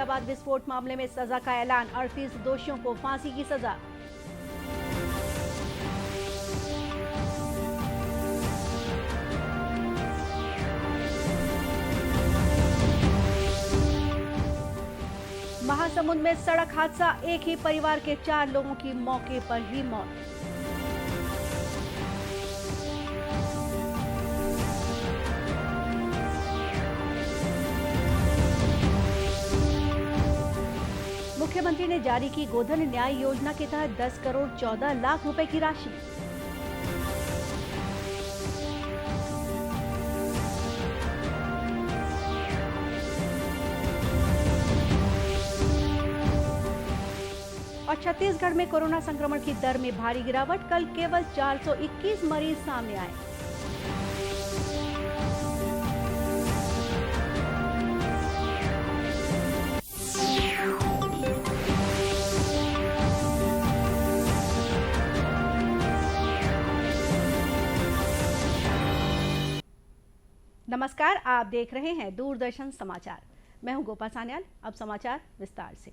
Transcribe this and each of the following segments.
अहमदाबाद विस्फोट मामले में सजा का ऐलान, 38 दोषियों को फांसी की सजा। महासमुंद में सड़क हादसा, एक ही परिवार के 4 लोगों की मौके पर ही मौत। मुख्यमंत्री ने जारी की गोधन न्याय योजना के तहत 10 करोड़ 14 लाख रुपए की राशि। और छत्तीसगढ़ में कोरोना संक्रमण की दर में भारी गिरावट, कल केवल 421 मरीज सामने आए। नमस्कार, आप देख रहे हैं दूरदर्शन समाचार। मैं हूं गोपा सान्याल। अब समाचार विस्तार से।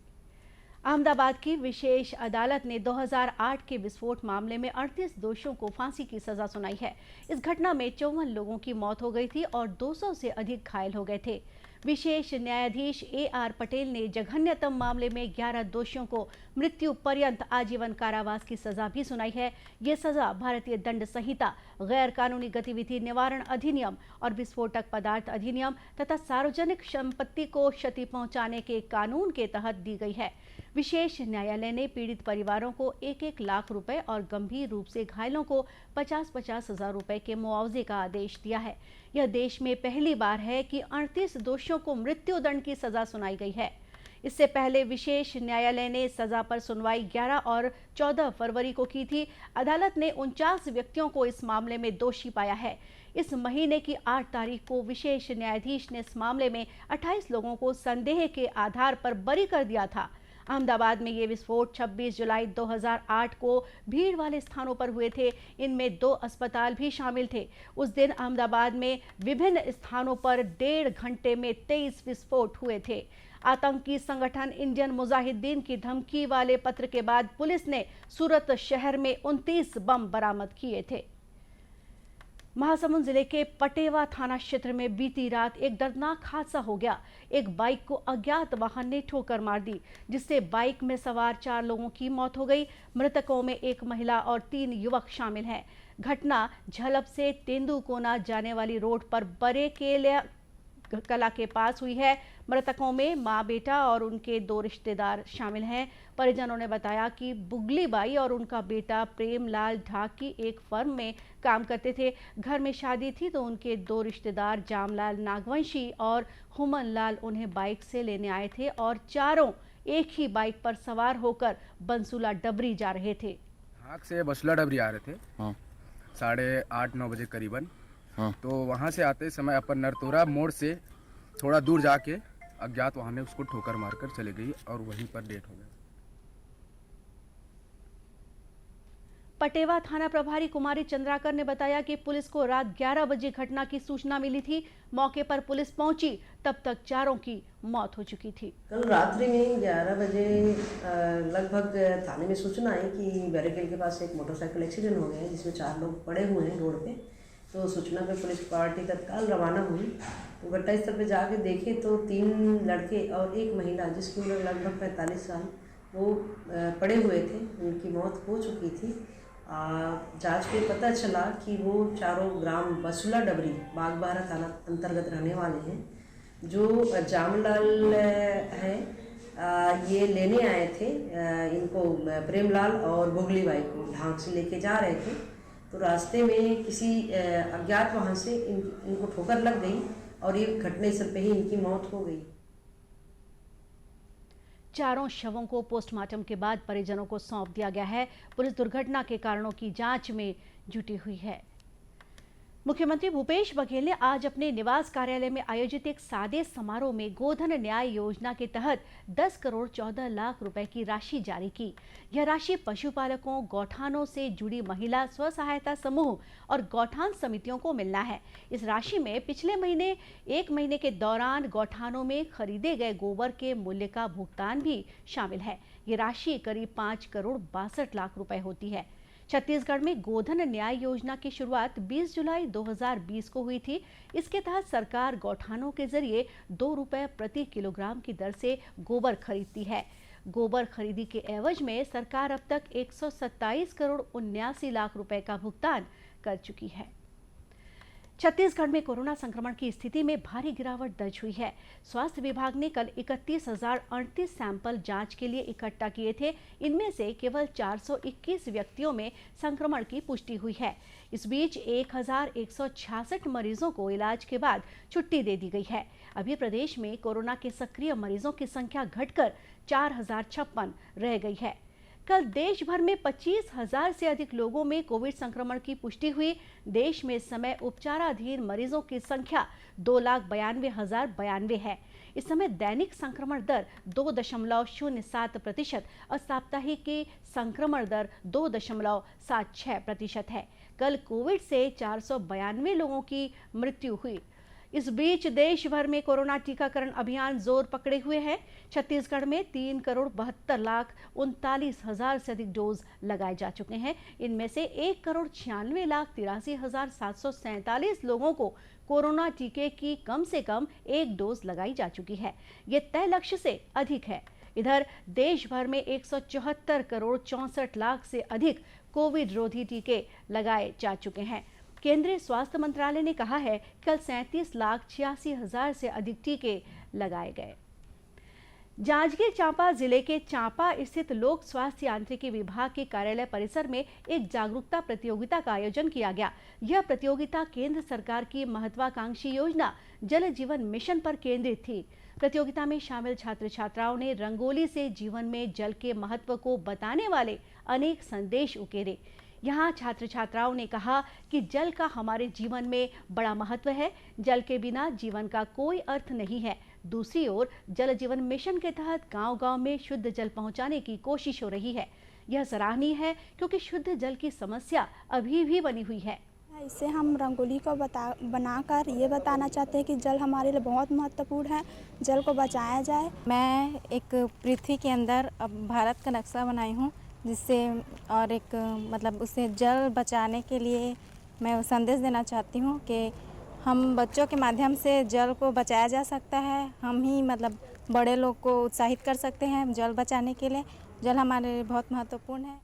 अहमदाबाद की विशेष अदालत ने 2008 के विस्फोट मामले में 38 दोषियों को फांसी की सजा सुनाई है। इस घटना में 54 लोगों की मौत हो गई थी और 200 से अधिक घायल हो गए थे। विशेष न्यायाधीश AR पटेल ने जघन्यतम मामले में 11 दोषियों को मृत्यु पर्यंत आजीवन कारावास की सजा भी सुनाई है। ये सजा भारतीय दंड संहिता, गैर कानूनी गतिविधि निवारण अधिनियम और विस्फोटक पदार्थ अधिनियम तथा सार्वजनिक संपत्ति को क्षति पहुंचाने के कानून के तहत दी गई है। विशेष न्यायालय ने पीड़ित परिवारों को 1-1 लाख रुपए और गंभीर रूप से घायलों को 50-50 हजार रुपए के मुआवजे का आदेश दिया है। यह देश में पहली बार है कि 38 दोषियों को मृत्युदंड की सजा सुनाई गई है। इससे पहले विशेष न्यायालय ने सजा पर सुनवाई 11 और 14 फरवरी को की थी। अदालत ने 49 व्यक्तियों को इस मामले में दोषी पाया है। इस महीने की 8 तारीख को विशेष न्यायाधीश ने इस मामले में 28 लोगों को संदेह के आधार पर बरी कर दिया था। अहमदाबाद में ये विस्फोट 26 जुलाई 2008 को भीड़ वाले स्थानों पर हुए थे। इनमें 2 अस्पताल भी शामिल थे। उस दिन अहमदाबाद में विभिन्न स्थानों पर 1.5 घंटे में 23 विस्फोट हुए थे। आतंकी संगठन इंडियन मुजाहिदीन की धमकी वाले पत्र के बाद पुलिस ने सूरत शहर में 29 बम बरामद किए थे। महासमुंद जिले के पटेवा थाना क्षेत्र में बीती रात एक दर्दनाक हादसा हो गया। एक बाइक को अज्ञात वाहन ने ठोकर मार दी, जिससे बाइक में सवार 4 लोगों की मौत हो गई। मृतकों में 1 महिला और 3 युवक शामिल हैं। घटना झलप से तेंदुकोना जाने वाली रोड पर बड़े केल्या कला के पास हुई है। मृतकों में मां बेटा और उनके 2 रिश्तेदार शामिल हैं। परिजनों ने बताया कि बुगली बाई और उनका बेटा प्रेमलाल ढाकी एक फर्म में काम करते थे। घर में शादी थी तो उनके 2 रिश्तेदार जामलाल नागवंशी और हुमन लाल उन्हें बाइक से लेने आए थे और चारों एक ही बाइक पर सवार होकर बंसुला डबरी जा रहे थे। हाक से बसुला डबरी आ रहे थे। 8:30-9 बजे करीबन। तो वहाँ से आते समय अपन नरतोरा मोड़ से थोड़ा दूर जाके अज्ञात वाहन ने उसको ठोकर मारकर चले गई और वहीं पर डेथ हो गया। पटेवा थाना प्रभारी कुमारी चंद्राकर ने बताया कि पुलिस को रात 11 बजे घटना की सूचना मिली थी। मौके पर पुलिस पहुंची, तब तक चारों की मौत हो चुकी थी। कल रात्रि में 11 बजे लगभग थाने में सूचना आई कि बैरिकेड के पास एक मोटरसाइकिल एक्सीडेंट हो गया है, जिसमें 4 लोग पड़े हुए हैं रोड पे। तो सूचना पे पुलिस पार्टी तत्काल रवाना हुई। तो घटनास्थल पे जाके देखे तो 3 लड़के और 1 महिला, जिसकी उम्र लगभग 45 साल, वो पड़े हुए थे। उनकी मौत हो चुकी थी। जांच में पता चला कि वो चारों ग्राम बसुला डबरी बागबाहरा थाना अंतर्गत रहने वाले हैं। जो जामलाल हैं, ये लेने आए थे इनको, प्रेमलाल और बुगली बाई को ढांक से लेके जा रहे थे। तो रास्ते में किसी अज्ञात वाहन से इनको ठोकर लग गई और ये घटनास्थल पे ही इनकी मौत हो गई। चारों शवों को पोस्टमार्टम के बाद परिजनों को सौंप दिया गया है। पुलिस दुर्घटना के कारणों की जांच में जुटी हुई है। मुख्यमंत्री भूपेश बघेल ने आज अपने निवास कार्यालय में आयोजित एक सादे समारोह में गोधन न्याय योजना के तहत 10 करोड़ 14 लाख रुपए की राशि जारी की। यह राशि पशुपालकों, गौठानों से जुड़ी महिला स्व सहायता समूह और गौठान समितियों को मिलना है। इस राशि में पिछले महीने 1 महीने के दौरान गौठानों में खरीदे गए गोबर के मूल्य का भुगतान भी शामिल है। ये राशि करीब 5 करोड़ 62 लाख रुपए होती है। छत्तीसगढ़ में गोधन न्याय योजना की शुरुआत 20 जुलाई 2020 को हुई थी। इसके तहत सरकार गौठानों के जरिए 2 रुपए प्रति किलोग्राम की दर से गोबर खरीदती है। गोबर खरीदी के एवज में सरकार अब तक 127 करोड़ 79 लाख रुपए का भुगतान कर चुकी है। छत्तीसगढ़ में कोरोना संक्रमण की स्थिति में भारी गिरावट दर्ज हुई है। स्वास्थ्य विभाग ने कल 31,038 सैंपल जांच के लिए इकट्ठा किए थे। इनमें से केवल 421 व्यक्तियों में संक्रमण की पुष्टि हुई है। इस बीच 1,166 मरीजों को इलाज के बाद छुट्टी दे दी गई है। अभी प्रदेश में कोरोना के सक्रिय मरीजों की संख्या घटकर 4,056 रह गई है। कल देश भर में 25,000 से अधिक लोगों में कोविड संक्रमण की पुष्टि हुई। देश में इस समय उपचाराधीन मरीजों की संख्या 2,92,092 है। इस समय दैनिक संक्रमण दर 2.07% और साप्ताहिक की संक्रमण दर 2.76% है। कल कोविड से 492 लोगों की मृत्यु हुई। इस बीच देश भर में कोरोना टीकाकरण अभियान जोर पकड़े हुए है। छत्तीसगढ़ में 3 करोड़ 72 लाख 39 हजार से अधिक डोज लगाए जा चुके हैं। इनमें से 1 करोड़ 96 लाख 83 हजार 747 लोगों को कोरोना टीके की कम से कम 1 डोज लगाई जा चुकी है। ये तय लक्ष्य से अधिक है। इधर देश भर में 174 करोड़ 64 लाख से अधिक कोविड रोधी टीके लगाए जा चुके हैं। केंद्रीय स्वास्थ्य मंत्रालय ने कहा है कल 37,86,000 से अधिक टीके लगाए गए। जांजगीर चांपा जिले के चांपा स्थित लोक स्वास्थ्य यांत्रिकी विभाग के कार्यालय परिसर में एक जागरूकता प्रतियोगिता का आयोजन किया गया। यह प्रतियोगिता केंद्र सरकार की महत्वाकांक्षी योजना जल जीवन मिशन पर केंद्रित थी। प्रतियोगिता में शामिल छात्र छात्राओं ने रंगोली से जीवन में जल के महत्व को बताने वाले अनेक संदेश उकेरे। यहाँ छात्र छात्राओं ने कहा कि जल का हमारे जीवन में बड़ा महत्व है। जल के बिना जीवन का कोई अर्थ नहीं है। दूसरी ओर जल जीवन मिशन के तहत गांव-गांव में शुद्ध जल पहुंचाने की कोशिश हो रही है। यह सराहनीय है क्योंकि शुद्ध जल की समस्या अभी भी बनी हुई है। इससे हम रंगोली को बनाकर ये बताना चाहते हैं कि जल हमारे लिए बहुत महत्वपूर्ण है, जल को बचाया जाए। मैं एक पृथ्वी के अंदर भारत का नक्शा बनाई हूँ, जिससे और एक मतलब उससे जल बचाने के लिए मैं संदेश देना चाहती हूँ कि हम बच्चों के माध्यम से जल को बचाया जा सकता है। हम ही मतलब बड़े लोग को उत्साहित कर सकते हैं जल बचाने के लिए। जल हमारे लिए बहुत महत्वपूर्ण है।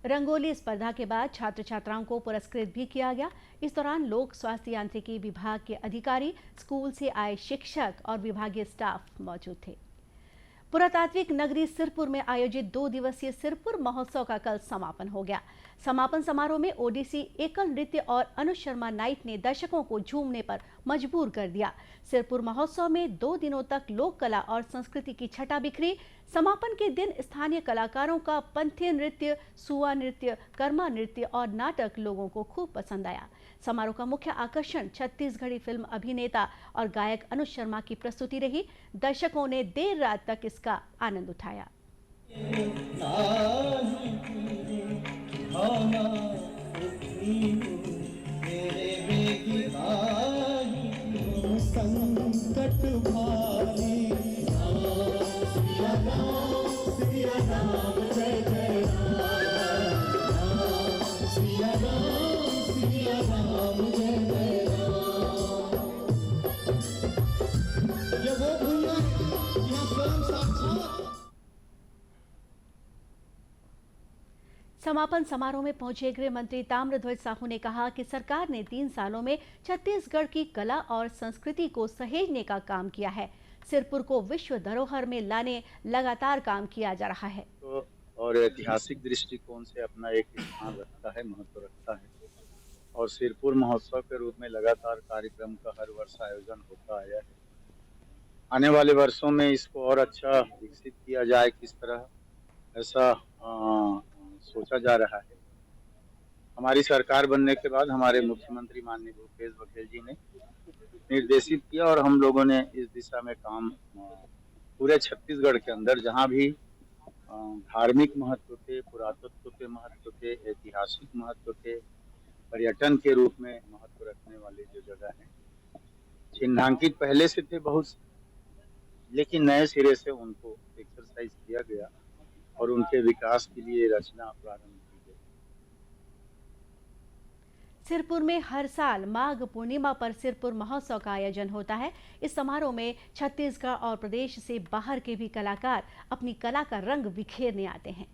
रंगोली स्पर्धा के बाद छात्र छात्राओं को पुरस्कृत भी किया गया। इस दौरान लोक स्वास्थ्य यांत्रिकी विभाग के अधिकारी, स्कूल से आए शिक्षक और विभागीय स्टाफ मौजूद थे। पुरातात्विक नगरी सिरपुर में आयोजित 2 दिवसीय सिरपुर महोत्सव का कल समापन हो गया। समापन समारोह में ओडिसी एकल नृत्य और अनुज शर्मा नाइट ने दर्शकों को झूमने पर मजबूर कर दिया। सिरपुर महोत्सव में 2 दिनों तक लोक कला और संस्कृति की छटा बिखरी। समापन के दिन स्थानीय कलाकारों का पंथी नृत्य, सुआ नृत्य, कर्मा नृत्य और नाटक लोगों को खूब पसंद आया। समारोह का मुख्य आकर्षण छत्तीसगढ़ी फिल्म अभिनेता और गायक अनुज शर्मा की प्रस्तुति रही। दर्शकों ने देर रात तक इसका आनंद उठाया। समापन समारोह में पहुंचे गृह मंत्री ताम्रध्वज साहू ने कहा कि सरकार ने 3 सालों में छत्तीसगढ़ की कला और संस्कृति को सहेजने का काम किया है। सिरपुर को विश्व धरोहर में लाने लगातार काम किया जा रहा है। और ऐतिहासिक दृष्टिकोण से अपना एक स्थान रखता है, महत्व रखता है। और सिरपुर महोत्सव के रूप में लगातार कार्यक्रम का हर वर्ष आयोजन होता आया है। आने वाले वर्षों में इसको और अच्छा विकसित किया जाए, किस तरह ऐसा सोचा जा रहा है। हमारी सरकार बनने के बाद हमारे मुख्यमंत्री माननीय भूपेश बघेल जी ने निर्देशित किया और हम लोगों ने इस दिशा में काम पूरे छत्तीसगढ़ के अंदर जहां भी धार्मिक महत्व के, पुरातत्व के महत्व के, ऐतिहासिक महत्व के, पर्यटन के रूप में महत्व रखने वाले जो जगह हैं, चिन्हांकित पहले से थे बहुत, लेकिन नए सिरे से उनको एक्सरसाइज किया गया और उनके विकास के लिए रचना प्रारंभ की गई। सिरपुर में हर साल माघ पूर्णिमा पर सिरपुर महोत्सव का आयोजन होता है। इस समारोह में छत्तीसगढ़ और प्रदेश से बाहर के भी कलाकार अपनी कला का रंग बिखेरने आते हैं।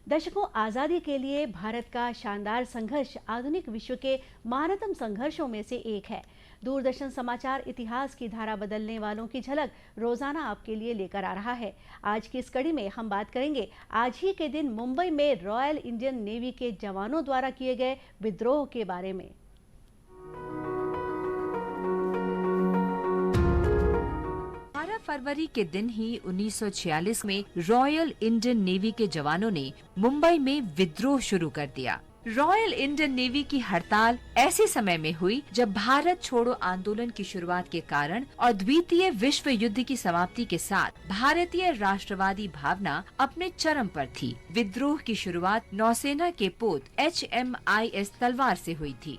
दशकों आज़ादी के लिए भारत का शानदार संघर्ष आधुनिक विश्व के महानतम संघर्षों में से एक है। दूरदर्शन समाचार इतिहास की धारा बदलने वालों की झलक रोजाना आपके लिए लेकर आ रहा है। आज की इस कड़ी में हम बात करेंगे आज ही के दिन मुंबई में रॉयल इंडियन नेवी के जवानों द्वारा किए गए विद्रोह के बारे में। 12 फरवरी के दिन ही 1946 में रॉयल इंडियन नेवी के जवानों ने मुंबई में विद्रोह शुरू कर दिया। रॉयल इंडियन नेवी की हड़ताल ऐसे समय में हुई जब भारत छोड़ो आंदोलन की शुरुआत के कारण और द्वितीय विश्व युद्ध की समाप्ति के साथ भारतीय राष्ट्रवादी भावना अपने चरम पर थी। विद्रोह की शुरुआत नौसेना के पोत HMIS तलवार से हुई थी।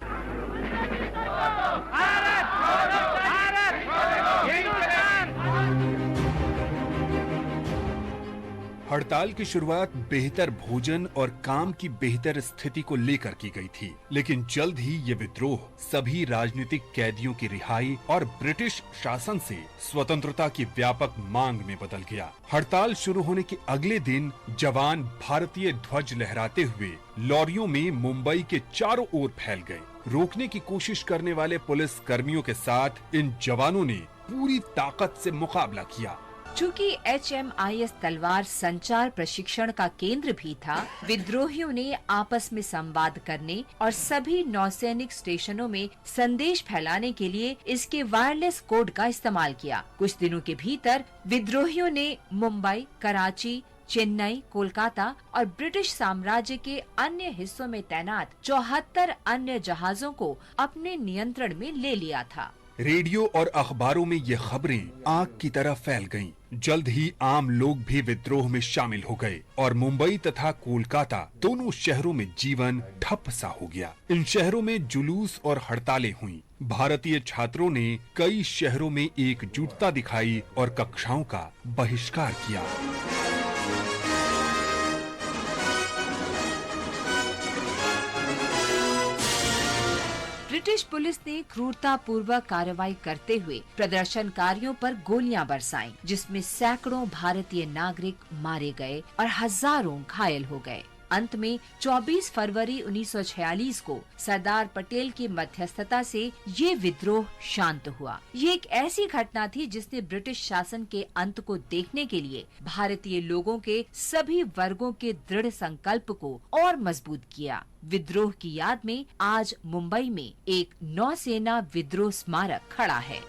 हड़ताल की शुरुआत बेहतर भोजन और काम की बेहतर स्थिति को लेकर की गई थी, लेकिन जल्द ही ये विद्रोह सभी राजनीतिक कैदियों की रिहाई और ब्रिटिश शासन से स्वतंत्रता की व्यापक मांग में बदल गया। हड़ताल शुरू होने के अगले दिन जवान भारतीय ध्वज लहराते हुए लॉरियों में मुंबई के चारों ओर फैल गए। रोकने की कोशिश करने वाले पुलिस कर्मियों के साथ इन जवानों ने पूरी ताकत से मुकाबला किया। चूँकि HMIS तलवार संचार प्रशिक्षण का केंद्र भी था, विद्रोहियों ने आपस में संवाद करने और सभी नौसैनिक स्टेशनों में संदेश फैलाने के लिए इसके वायरलेस कोड का इस्तेमाल किया। कुछ दिनों के भीतर विद्रोहियों ने मुंबई, कराची, चेन्नई, कोलकाता और ब्रिटिश साम्राज्य के अन्य हिस्सों में तैनात 74 अन्य जहाजों को अपने नियंत्रण में ले लिया था। रेडियो और अखबारों में ये खबरें आग की तरह फैल गईं। जल्द ही आम लोग भी विद्रोह में शामिल हो गए और मुंबई तथा कोलकाता दोनों शहरों में जीवन ठप सा हो गया। इन शहरों में जुलूस और हड़तालें हुईं। भारतीय छात्रों ने कई शहरों में एकजुटता दिखाई और कक्षाओं का बहिष्कार किया। ब्रिटिश पुलिस ने क्रूरतापूर्वक कार्रवाई करते हुए प्रदर्शनकारियों पर गोलियां बरसाईं, जिसमें सैकड़ों भारतीय नागरिक मारे गए और हजारों घायल हो गए। अंत में 24 फरवरी 1946 को सरदार पटेल की मध्यस्थता से ये विद्रोह शांत हुआ। ये एक ऐसी घटना थी जिसने ब्रिटिश शासन के अंत को देखने के लिए भारतीय लोगों के सभी वर्गों के दृढ़ संकल्प को और मजबूत किया। विद्रोह की याद में आज मुंबई में एक नौसेना विद्रोह स्मारक खड़ा है।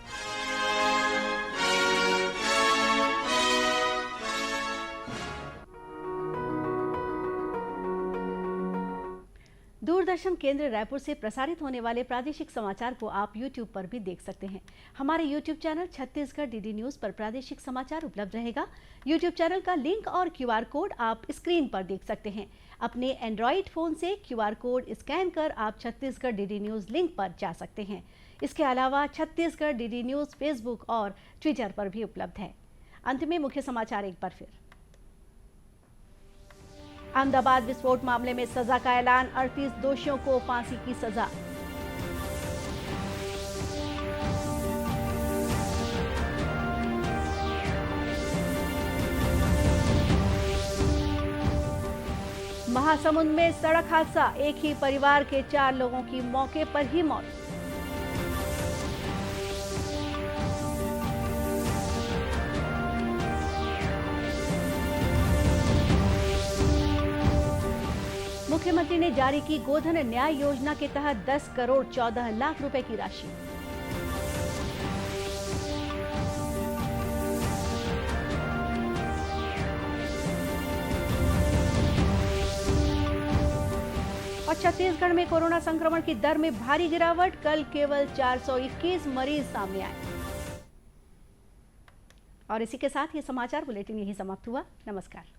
दूरदर्शन केंद्र रायपुर से प्रसारित होने वाले प्रादेशिक समाचार को आप YouTube पर भी देख सकते हैं। हमारे YouTube channel Chhattisgarh DD news पर प्रादेशिक समाचार उपलब्ध रहेगा। YouTube चैनल का लिंक और QR कोड आप स्क्रीन पर देख सकते हैं। अपने एंड्रॉइड फ़ोन से QR कोड स्कैन कर आप छत्तीसगढ़ DD न्यूज़ लिंक पर जा सकते हैं। इसके अलावा छत्तीसगढ़ DD न्यूज़ फेसबुक और ट्विटर पर भी उपलब्ध है। अंत में मुख्य समाचार एक बार फिर। अहमदाबाद विस्फोट मामले में सजा का ऐलान, 38 दोषियों को फांसी की सजा। महासमुंद में सड़क हादसा, एक ही परिवार के 4 लोगों की मौके पर ही मौत। मुख्यमंत्री ने जारी की गोधन न्याय योजना के तहत 10 करोड़ 14 लाख रुपए की राशि। और छत्तीसगढ़ में कोरोना संक्रमण की दर में भारी गिरावट, कल केवल 421 मरीज सामने आए। और इसी के साथ ये समाचार बुलेटिन यही समाप्त हुआ। नमस्कार।